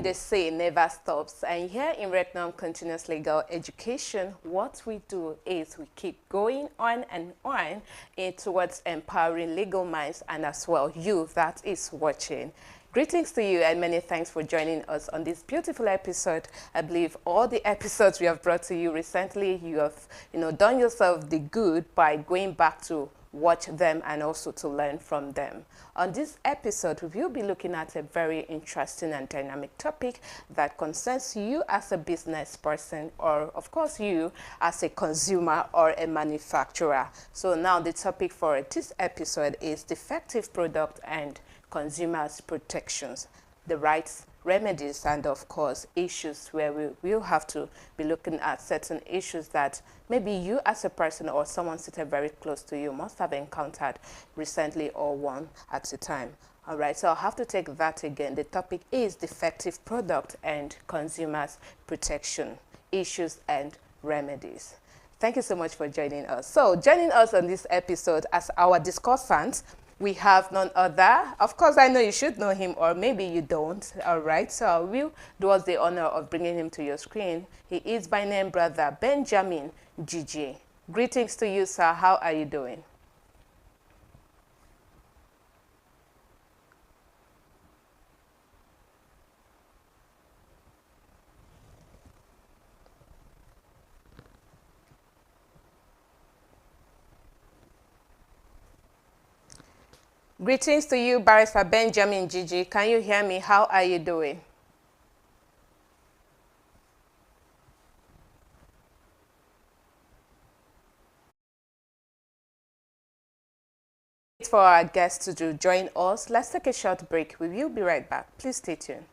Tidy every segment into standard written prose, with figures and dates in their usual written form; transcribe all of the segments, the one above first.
they say never stops. And here in Regnum Continuous Legal Education, what we do is we keep going on and on towards empowering legal minds and as well you that is watching. Greetings to you and many thanks for joining us on this beautiful episode. I believe all the episodes we have brought to you recently, you have done yourself the good by going back to watch them and also to learn from them. On this episode, we will be looking at a very interesting and dynamic topic that concerns you as a business person or of course you as a consumer or a manufacturer. So now the topic for this episode is defective product and consumers protections, the rights, remedies, and of course issues where we will have to be looking at certain issues that maybe you as a person or someone seated very close to you must have encountered recently or one at a time. All right, so I'll have to take that again. The topic is defective product and consumers protection, issues and remedies. Thank you so much for joining us. So joining us on this episode as our discussant, we have none other. Of course, I know you should know him, or maybe you don't. All right, so I will do us the honor of bringing him to your screen. He is by name Brother Benjamin Gigi. Greetings to you, sir. How are you doing? Greetings to you, Barrister Benjamin Gigi. Can you hear me? How are you doing? For our guests to join us, let's take a short break. We will be right back. Please stay tuned.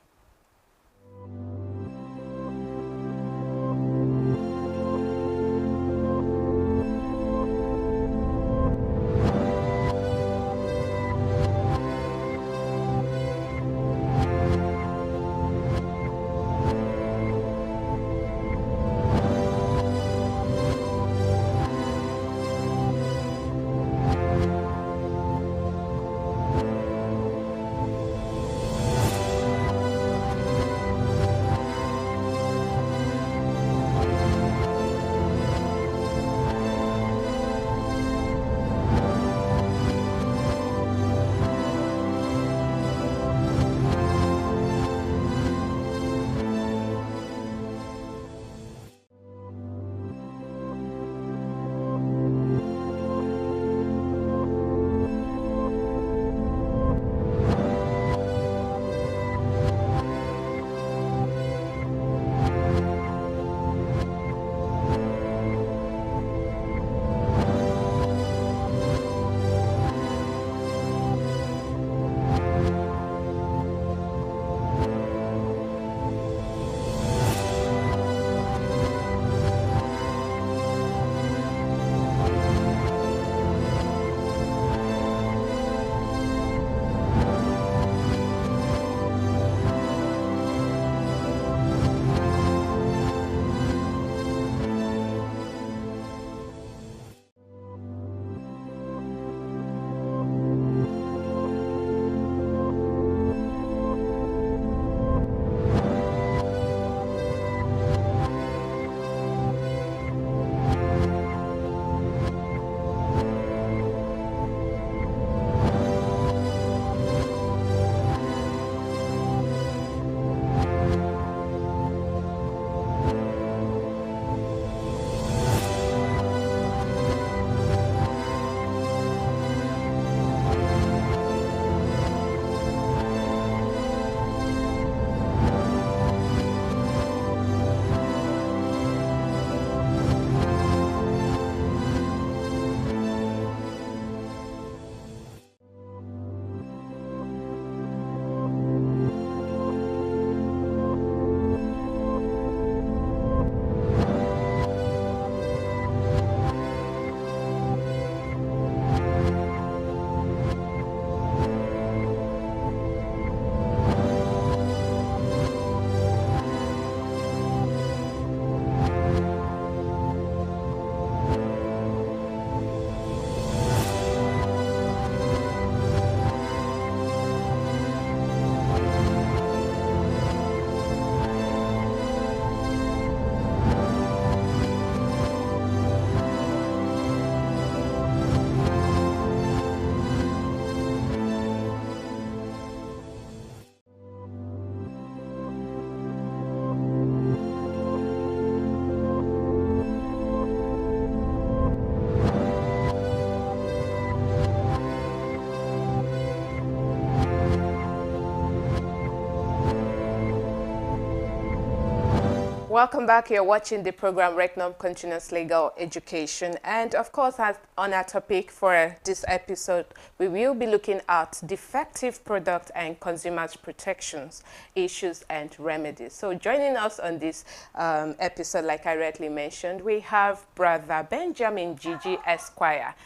Welcome back. You're watching the program Regnum Continuous Legal Education. And of course, on our topic for this episode, we will be looking at defective product and consumers protections, issues and remedies. So joining us on this episode, like I rightly mentioned, we have Brother Benjamin Gigi Esquire.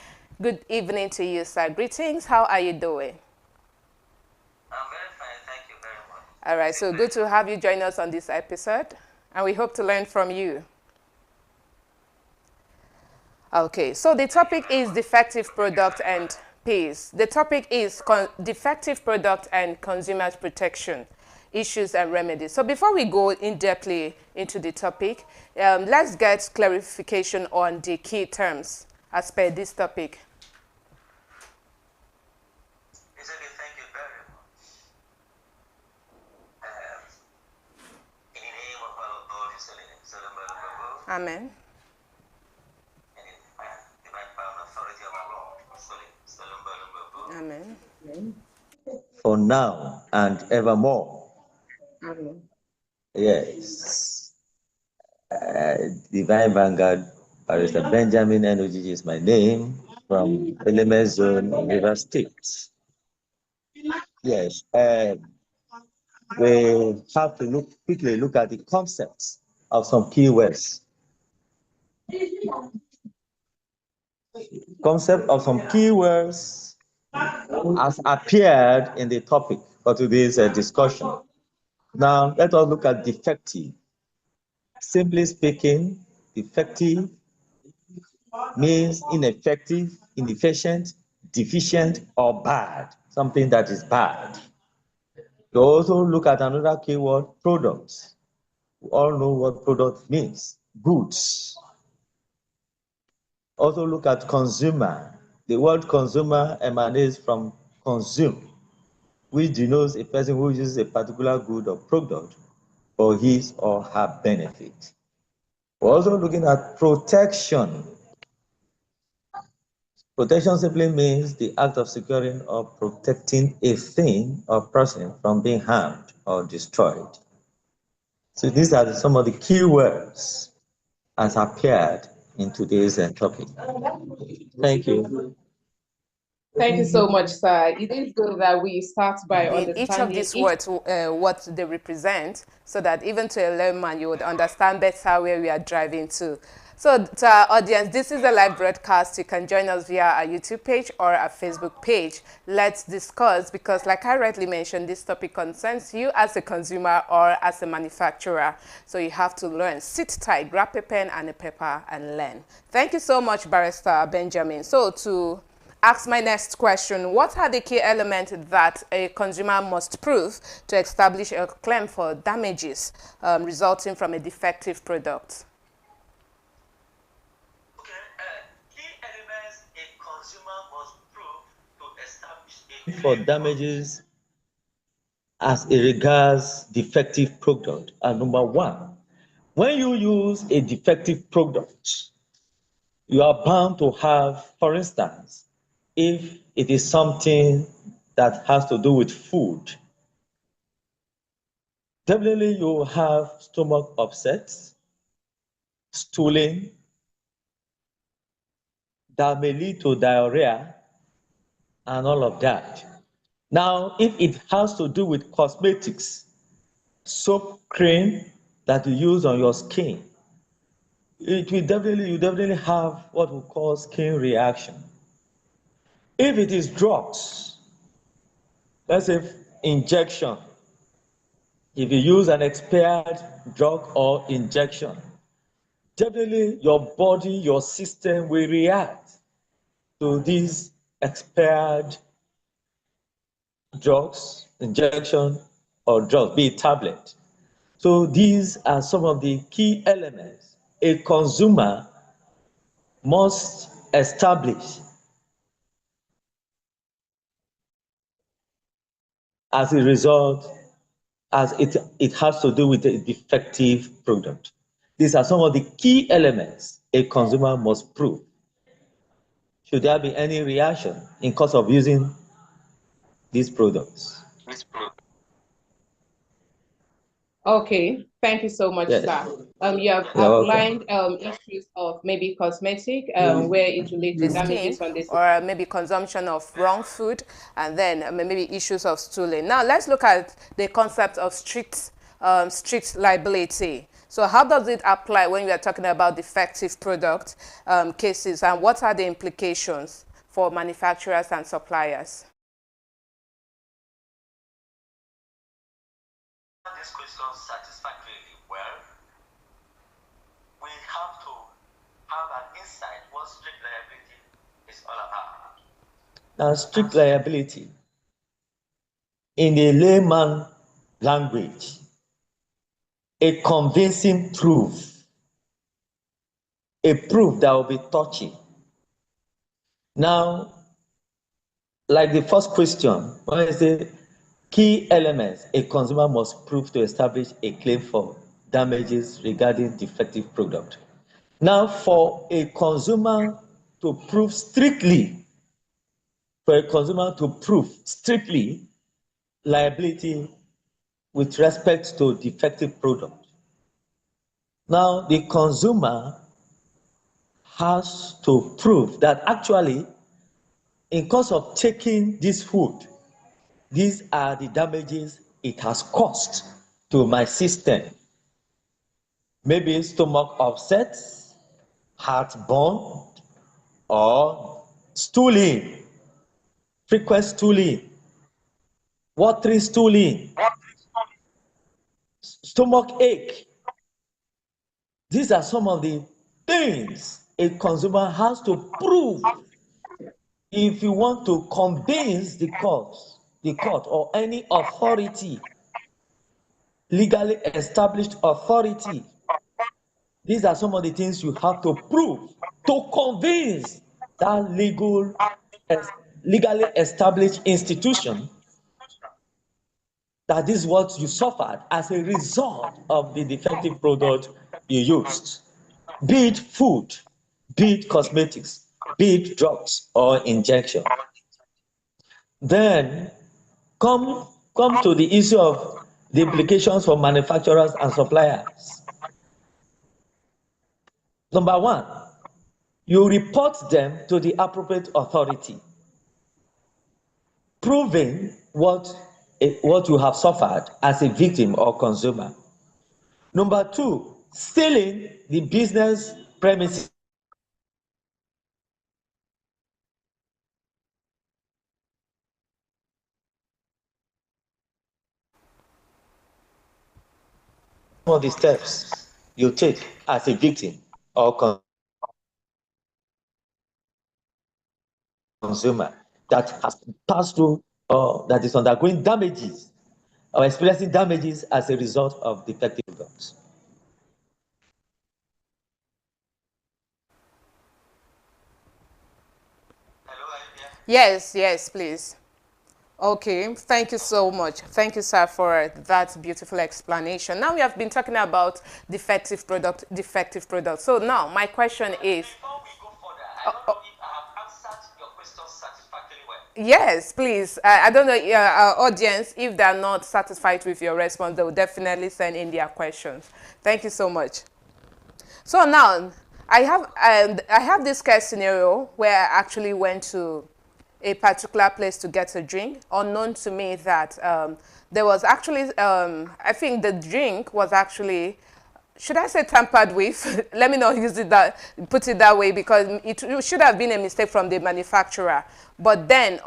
Good evening to you, sir. Greetings. How are you doing? I'm very fine. Thank you very much. All right. So good to have you join us on this episode. And we hope to learn from you. Okay, so the topic is defective product and peace. The topic is defective product and consumers protection, issues and remedies. So before we go in-depthly into the topic, let's get clarification on the key terms as per this topic. Amen. Amen. For now and evermore. Amen. Yes. Divine Vanguard, Barrister Benjamin NOGG is my name, from Element Zone in River State. Yes. We have to quickly look at the concepts of some keywords. Concept of some keywords has appeared in the topic for today's discussion. Now, let us look at defective. Simply speaking, defective means ineffective, inefficient, deficient, or bad, something that is bad. You also look at another keyword, products. We all know what product means, goods. Also look at consumer. The word consumer emanates from consume, which denotes a person who uses a particular good or product for his or her benefit. We're also looking at protection. Protection simply means the act of securing or protecting a thing or person from being harmed or destroyed. So these are some of the key words as appeared in today's topic. Thank you. Thank you so much, sir. It is good that we start by understanding each of these words, what they represent, so that even to a layman, you would understand better where we are driving to. So to our audience, this is a live broadcast. You can join us via our YouTube page or our Facebook page. Let's discuss, because like I rightly mentioned, this topic concerns you as a consumer or as a manufacturer. So you have to learn. Sit tight, grab a pen and a paper and learn. Thank you so much, Barrister Benjamin. So to ask my next question, what are the key elements that a consumer must prove to establish a claim for damages resulting from a defective product? For damages as it regards defective product are number one. When you use a defective product, you are bound to have, for instance, if it is something that has to do with food, definitely you will have stomach upsets, stooling, that may lead to diarrhea and all of that. Now, if it has to do with cosmetics, soap, cream that you use on your skin, it will definitely have what we call skin reaction. If it is drugs, let's say injection, if you use an expired drug or injection, definitely your body, your system will react to these expired drugs, injection, or drugs, be it tablet. So these are some of the key elements a consumer must establish as a result, as it has to do with a defective product. These are some of the key elements a consumer must prove. Should there be any reaction in course of using these products? Okay, thank you so much, Yes. sir. You have You're outlined welcome. issues of maybe cosmetic, where it relates to the skin, damages on the skin. or maybe consumption of wrong food, and then maybe issues of stooling. Now let's look at the concept of strict liability. So how does it apply when we are talking about defective product cases, and what are the implications for manufacturers and suppliers? This question satisfactorily well. We have to have an insight what strict liability is all about. Now, strict liability, in the layman language, a convincing proof, a proof that will be touching. Now, like the first question, when I say key elements a consumer must prove to establish a claim for damages regarding defective product. Now, for a consumer to prove strictly, liability with respect to defective product, now the consumer has to prove that actually, in course of taking this food, these are the damages it has caused to my system. Maybe stomach upset, heartburn, or stooling, frequent stooling, watery stooling, stomach ache. These are some of the things a consumer has to prove if you want to convince the court or any authority, legally established authority. These are some of the things you have to prove to convince that legally established institution that this is what you suffered as a result of the defective product you used, be it food, be it cosmetics, be it drugs or injection. Then come to the issue of the implications for manufacturers and suppliers. Number one, you report them to the appropriate authority, proving what you have suffered as a victim or consumer. Number two, stealing the business premises of the steps you take as a victim or consumer that has passed through or that is undergoing damages or experiencing damages as a result of defective products. Yes, yes, please. Okay, thank you so much. Thank you, sir, for that beautiful explanation. Now we have been talking about defective product. So now my question is, Before we go further, I don't know if I have answered your question satisfactorily well. yes, please. I don't know, our audience, if they're not satisfied with your response, they will definitely send in their questions. Thank you so much. So now, I have this case scenario where I actually went to a particular place to get a drink, unknown to me that there was actually, I think the drink was actually, should I say tampered with? Let me not put it that way, because it should have been a mistake from the manufacturer. But then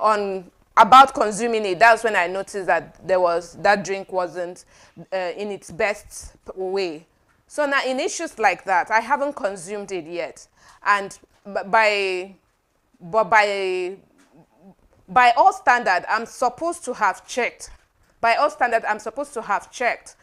about consuming it, that's when I noticed that that drink wasn't in its best way. So now in issues like that, I haven't consumed it yet. And by all standard, I'm supposed to have checked. By all standard, I'm supposed to have checked